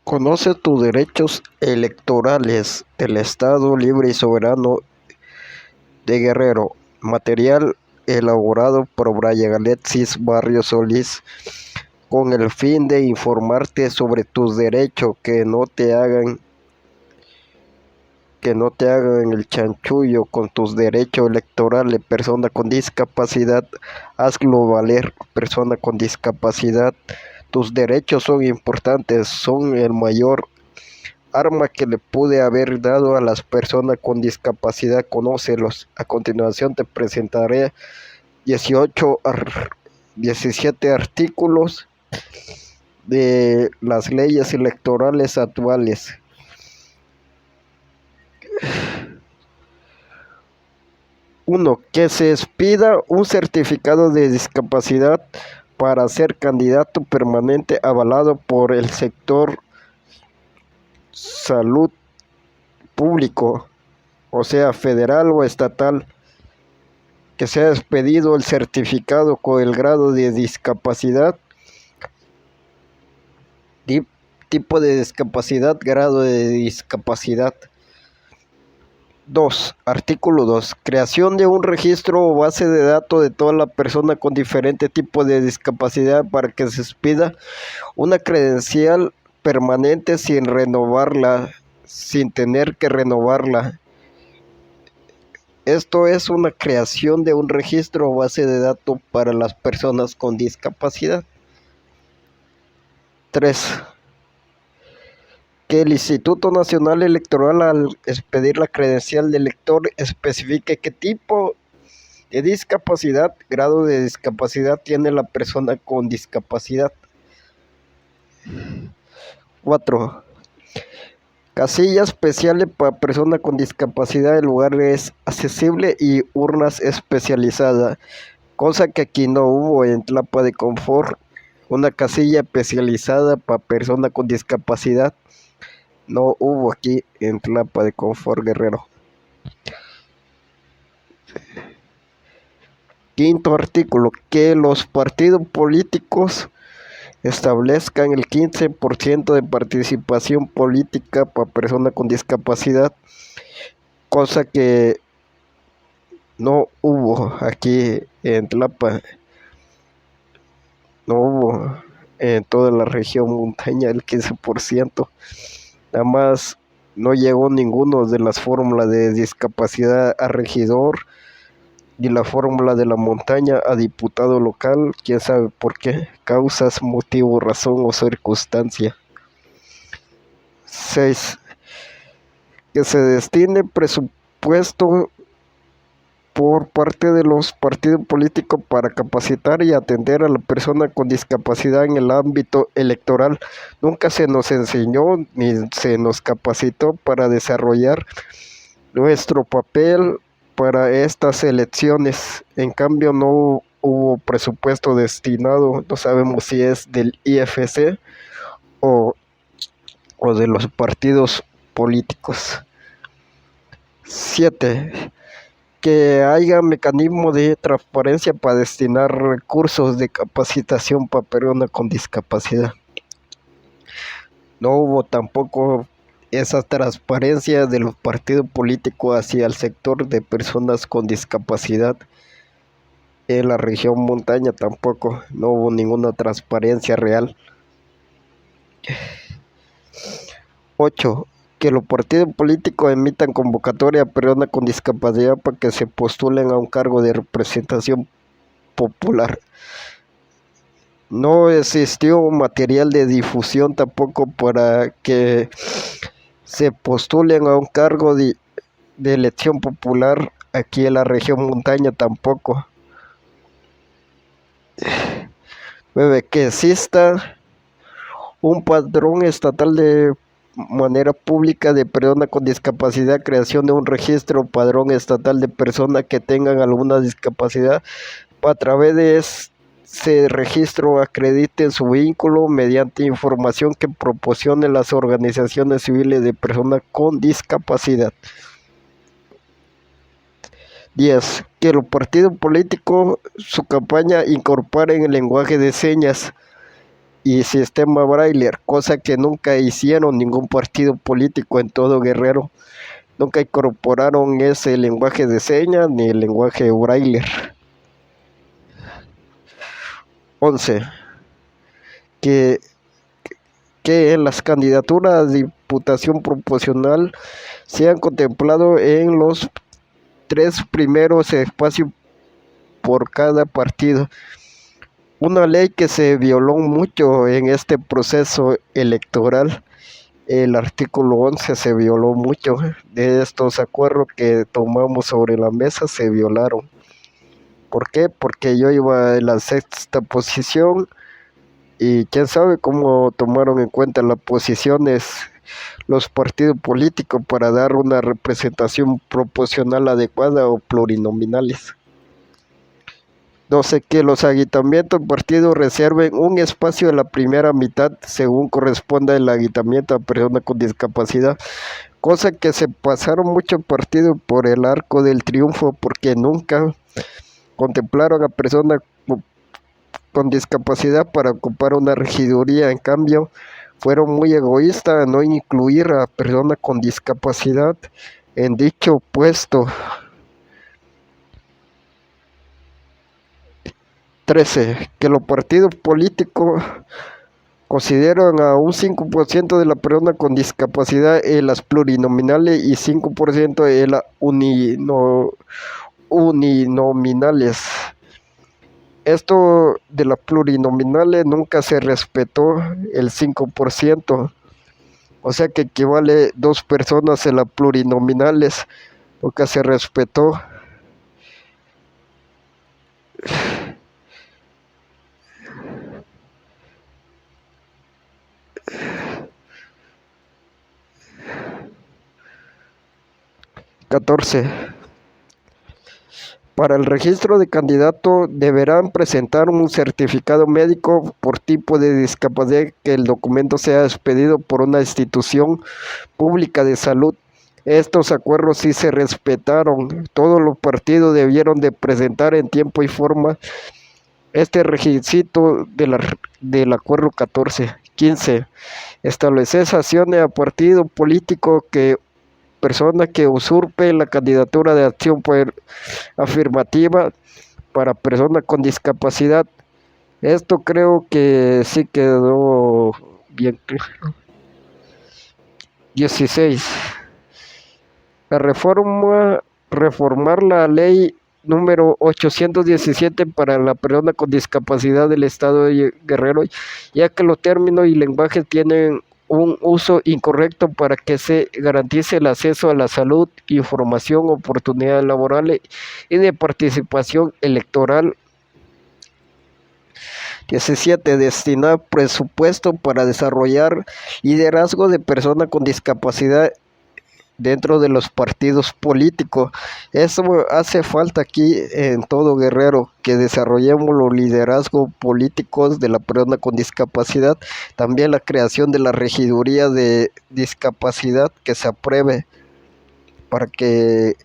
Conoce tus derechos electorales del Estado Libre y Soberano de Guerrero. Material elaborado por Brian Alexis Barrios Solís con el fin de informarte sobre tus derechos, que no te hagan el chanchullo con tus derechos electorales. Persona con discapacidad, hazlo valer. Persona con discapacidad, tus derechos son importantes, son el mayor arma que le pude haber dado a las personas con discapacidad. Conócelos. A continuación te presentaré 17 artículos de las leyes electorales actuales. 1. Que se expida un certificado de discapacidad para ser candidato permanente avalado por el sector salud público, o sea, federal o estatal. Que sea expedido el certificado con el grado de discapacidad, tipo de discapacidad, grado de discapacidad. 2. Artículo 2. Creación de un registro o base de datos de toda la persona con diferente tipo de discapacidad para que se expida una credencial permanente sin tener que renovarla. Esto es una creación de un registro o base de datos para las personas con discapacidad. 3. Que el Instituto Nacional Electoral, al expedir la credencial de elector, especifique qué tipo de discapacidad, grado de discapacidad tiene la persona con discapacidad. 4. Casillas especiales para personas con discapacidad en lugares accesibles y urnas especializadas, cosa que aquí no hubo en Tlapa de Confort. Una casilla especializada para personas con discapacidad no hubo aquí en Tlapa de Confort, Guerrero. 5. Artículo. Que los partidos políticos establezcan el 15% de participación política para personas con discapacidad, cosa que no hubo aquí en Tlapa, no hubo en toda la región montaña el 15%. Nada más no llegó ninguno de las fórmulas de discapacidad a regidor y la fórmula de la montaña a diputado local, quién sabe por qué, causas, motivo, razón o circunstancia. 6. Que se destine presupuesto por parte de los partidos políticos para capacitar y atender a la persona con discapacidad en el ámbito electoral. Nunca se nos enseñó ni se nos capacitó para desarrollar nuestro papel para estas elecciones. En cambio, no hubo presupuesto destinado, no sabemos si es del IFC o de los partidos políticos. 7. Que haya mecanismo de transparencia para destinar recursos de capacitación para personas con discapacidad. No hubo tampoco esa transparencia de los partidos políticos hacia el sector de personas con discapacidad. En la región montaña tampoco, no hubo ninguna transparencia real. 8. Que los partidos políticos emitan convocatoria a personas con discapacidad para que se postulen a un cargo de representación popular. No existió material de difusión tampoco para que se postulen a un cargo de elección popular aquí en la región montaña tampoco. 9. Que exista un padrón estatal de manera pública de personas con discapacidad, creación de un registro padrón estatal de personas que tengan alguna discapacidad, a través de ese registro acrediten su vínculo mediante información que proporcionen las organizaciones civiles de personas con discapacidad. 10. Que los partidos políticos su campaña incorporen el lenguaje de señas y sistema Braille, cosa que nunca hicieron ningún partido político en todo Guerrero. Nunca incorporaron ese lenguaje de señas ni el lenguaje Braille. 11. Que en las candidaturas a diputación proporcional sean contemplados en los 3 primeros espacios por cada partido. Una ley que se violó mucho en este proceso electoral. El artículo 11 se violó mucho. De estos acuerdos que tomamos sobre la mesa se violaron. ¿Por qué? Porque yo iba en la 6ª posición y quién sabe cómo tomaron en cuenta las posiciones los partidos políticos para dar una representación proporcional adecuada o plurinominales. 12. Que los agitamientos partidos reserven un espacio en la primera mitad según corresponda el agitamiento a personas con discapacidad, cosa que se pasaron muchos partidos por el arco del triunfo porque nunca contemplaron a personas con discapacidad para ocupar una regiduría. En cambio, fueron muy egoístas a no incluir a personas con discapacidad en dicho puesto. 13. Que los partidos políticos consideran a un 5% de la persona con discapacidad en las plurinominales y 5% en las uninominales. Esto de las plurinominales nunca se respetó el 5%, o sea que equivale 2 personas en las plurinominales, nunca se respetó. 14. Para el registro de candidato deberán presentar un certificado médico por tipo de discapacidad, que el documento sea expedido por una institución pública de salud. Estos acuerdos sí se respetaron. Todos los partidos debieron de presentar en tiempo y forma este requisito del acuerdo 14. 15. Establecer sanciones a partido político que persona que usurpe la candidatura de acción afirmativa para personas con discapacidad. Esto creo que sí quedó bien claro. 16. Reformar la ley número 817 para la persona con discapacidad del estado de Guerrero, ya que los términos y lenguajes tienen un uso incorrecto para que se garantice el acceso a la salud, información, oportunidades laborales y de participación electoral. 17. Destinar presupuesto para desarrollar liderazgo de personas con discapacidad dentro de los partidos políticos. Eso hace falta aquí en todo Guerrero, que desarrollemos los liderazgos políticos de la persona con discapacidad. También la creación de la regiduría de discapacidad que se apruebe para que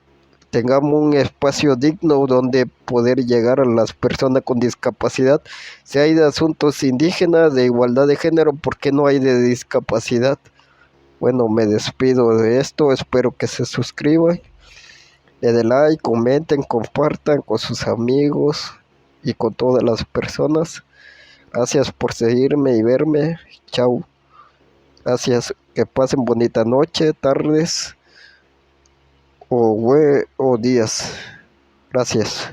tengamos un espacio digno donde poder llegar a las personas con discapacidad. Si hay de asuntos indígenas, de igualdad de género, ¿por qué no hay de discapacidad? Bueno, me despido de esto, espero que se suscriban, le den like, comenten, compartan con sus amigos y con todas las personas. Gracias por seguirme y verme, chao. Gracias, que pasen bonita noche, tardes o días. Gracias.